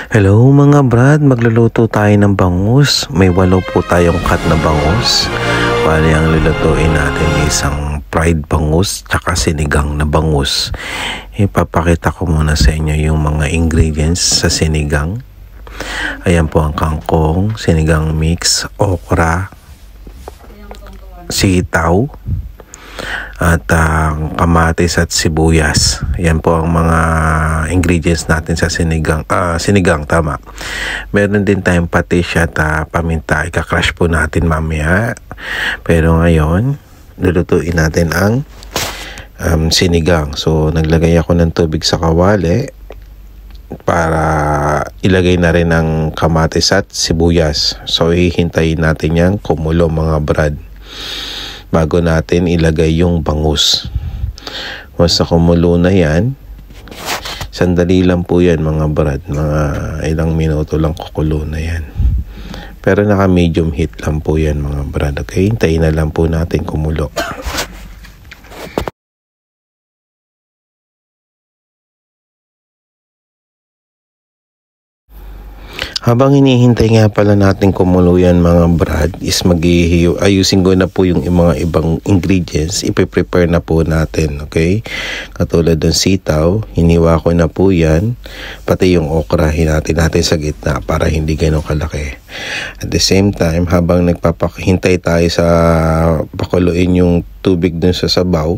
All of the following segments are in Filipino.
Hello mga brad, magluluto tayo ng bangus. May 8 po tayong cut na bangus. Bali ang lulutuin natin isang fried bangus tsaka sinigang na bangus. Ipapakita ko muna sa inyo yung mga ingredients sa sinigang. Ayan po ang kangkong, sinigang mix, okra, sitaw, at kamatis at sibuyas. Yan po ang mga ingredients natin sa sinigang tama. Meron din tayong patis at paminta. Ika-crush po natin mamaya. Pero ngayon, lulutuin natin ang sinigang. So, naglagay ako ng tubig sa kawali para ilagay na rin ang kamatis at sibuyas. So, hihintayin natin yan kumulo mga brad bago natin ilagay yung bangus. Once na kumulo na yan, sandali lang po yan mga brad, mga ilang minuto lang kukulo na yan. Pero naka medium heat lang po yan mga brad. Okay, hintayin na lang po natin kumulo. Habang hinihintay nga pala natin kumulo yan mga brad, is ayusin ko na po yung mga ibang ingredients. Ipe-prepare na po natin, okay? Katulad ng sitaw, hiniwa ko na po yan. Pati yung okra, hinatin natin sa gitna para hindi ganun kalaki. At the same time, habang nagpapahintay tayo sa pakuluin yung tubig dun sa sabaw,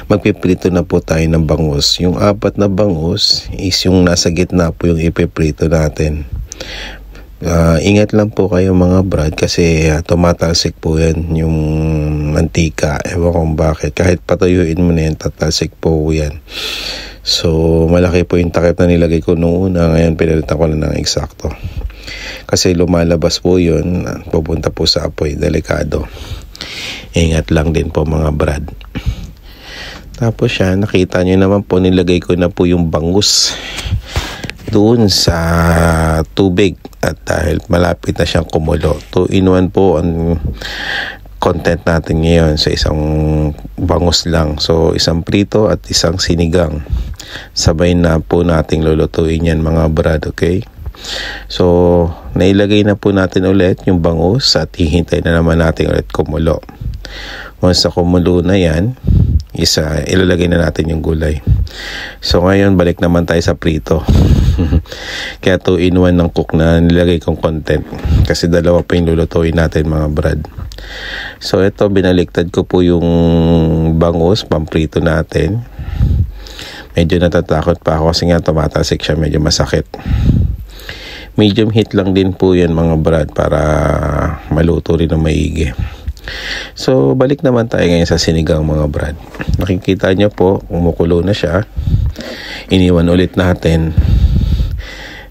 magpiprito na po tayo ng bangus. Yung 4 na bangus is yung nasa gitna po yung ipiprito natin. Ingat lang po kayo mga brad kasi tumatalsik po yan yung mantika. Ewan kung bakit. Kahit patuyuin mo na yan, tatalsik po yan. So malaki po yung takip na nilagay ko noong una. Ngayon pinalitan ko na ng eksakto. Kasi lumalabas po yun, pupunta po sa apoy. Delikado. Ingat lang din po mga brad. Tapos siya, nakita nyo naman po, nilagay ko na po yung bangus doon sa tubig. At dahil malapit na siyang kumulo, 2-in-1 po ang content natin ngayon sa isang bangus lang. So, isang prito at isang sinigang. Sabay na po nating lulutuin yan mga brad, okay? So, nailagay na po natin ulit yung bangus at hihintay na naman natin ulit kumulo. Once na kumulo na yan, ilalagay na natin yung gulay. So ngayon balik naman tayo sa prito. Kaya 2-in-1 ng cook na nilagay kong content kasi dalawa pa yung lulutuin natin mga brad. So ito, binaliktad ko po yung bangus pamprito natin. Medyo natatakot pa ako kasi nga tumatasik siya, medyo masakit. Medium heat lang din po yan mga brad para maluto rin ng maigi. So, balik naman tayo ngayon sa sinigang mga brad. Nakikita nyo po, kumukulo na siya. Iniwan ulit natin.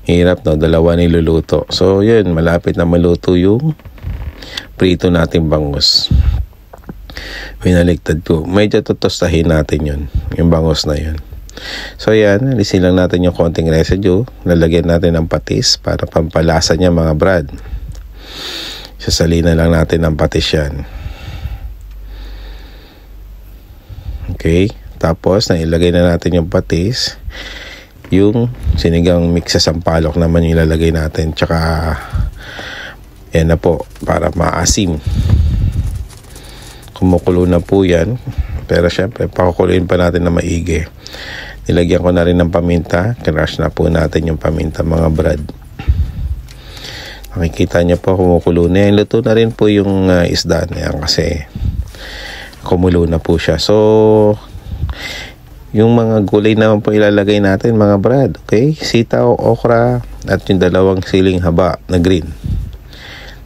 Hirap no, dalawa niluluto. So, yun, malapit na maluto yung prito natin bangus. Pinaliktad ko. Medyo tutostahin natin yun, yung bangus na yun. So, yan, alisin lang natin yung konting residue. Lalagyan natin ng patis para pampalasa niya mga brad. Sasalina lang natin ng patis yan. Okay. Tapos, nailagay na natin yung patis. Yung sinigang mix sa sampalok naman yung ilalagay natin. Tsaka, yan na po, para maasim. Kumukulo na po yan. Pero syempre, pakukuluin pa natin na maigi. Nilagyan ko na rin ng paminta. Crush na po natin yung paminta mga brad. Makikita niyo po kumukulo na yan. Luto na rin po yung isda na yan kasi kumulo na po siya. So, yung mga gulay naman po ilalagay natin mga brad. Okay? Sitaw, okra, at yung 2 siling haba na green.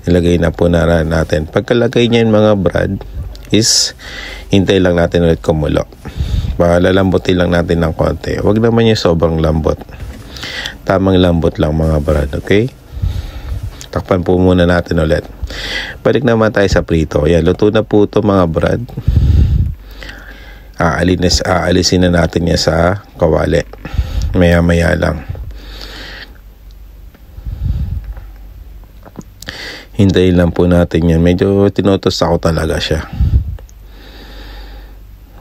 Nilagay na po na natin. Pagkalagay niyan mga brad is hintay lang natin ulit kumulo. Lalambutin lang natin ng konti. Huwag naman yung sobrang lambot. Tamang lambot lang mga brad. Okay? Takpan po muna natin ulit. Balik naman tayo sa prito. Ayan, luto na po ito mga brad. Aalisin na natin niya sa kawali. Maya-maya lang. Hintayin lang po natin yan. Medyo tinutos ako talaga siya.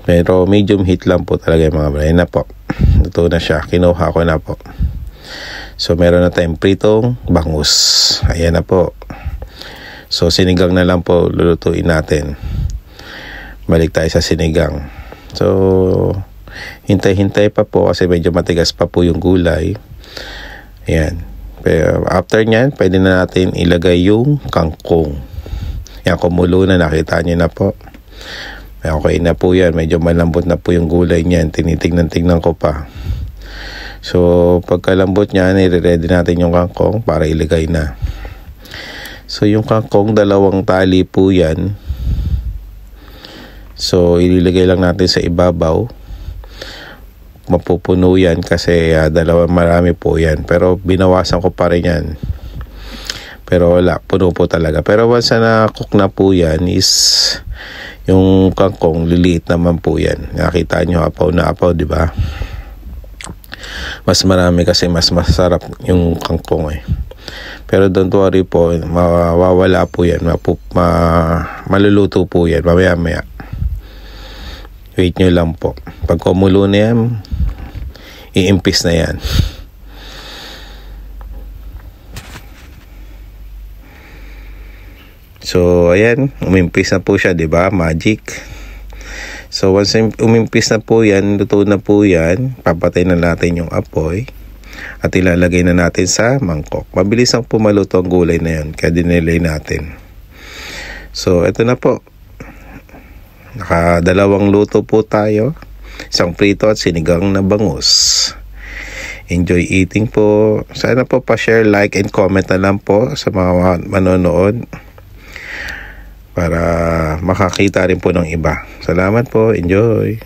Pero medium heat lang po talaga mga brad. Ayan na po. Luto na siya. Kinuha ko na po. So meron na tayong pritong bangus. Ayan na po. So sinigang na lang po lulutuin natin. Balik tayo sa sinigang. So hintay-hintay pa po kasi medyo matigas pa po yung gulay. Ayan. Pero after nyan, pwede na natin ilagay yung kangkong. Yan, kumulo na, nakita nyo na po. Okay na po yan. Medyo malambot na po yung gulay niyan. Tinitignan-tignan ko pa. So, pagkalambot niyan, i-ready natin yung kangkong para ilagay na. So, yung kangkong, 2 tali po yan. So, ililagay lang natin sa ibabaw. Mapupuno yan kasi marami po yan. Pero, binawasan ko pa rin yan. Pero wala, puno po talaga. Pero once na cook na po yan is yung kangkong, liliit naman po yan. Nakita nyo, apaw na apaw, di ba? Mas marami kasi mas masarap yung kangkong eh. Pero don't worry po, mawawala po yan. Maluluto po yan mamaya-maya. Wait nyo lang po. Pag kumulo na yan, iimpis na yan. So ayan, umimpis na po siya, 'di ba? Magic. So once umimpis na po yan, luto na po yan, papatay na natin yung apoy at ilalagay na natin sa mangkok. Mabilis ang pumaluto ang gulay na yan, kaya dinelay natin. So ito na po. Naka-2 luto po tayo. Isang prito at sinigang na bangus. Enjoy eating po. Sana po pa-share, like, and comment na lang po sa mga manonood para makakita rin po ng iba. Salamat po. Enjoy.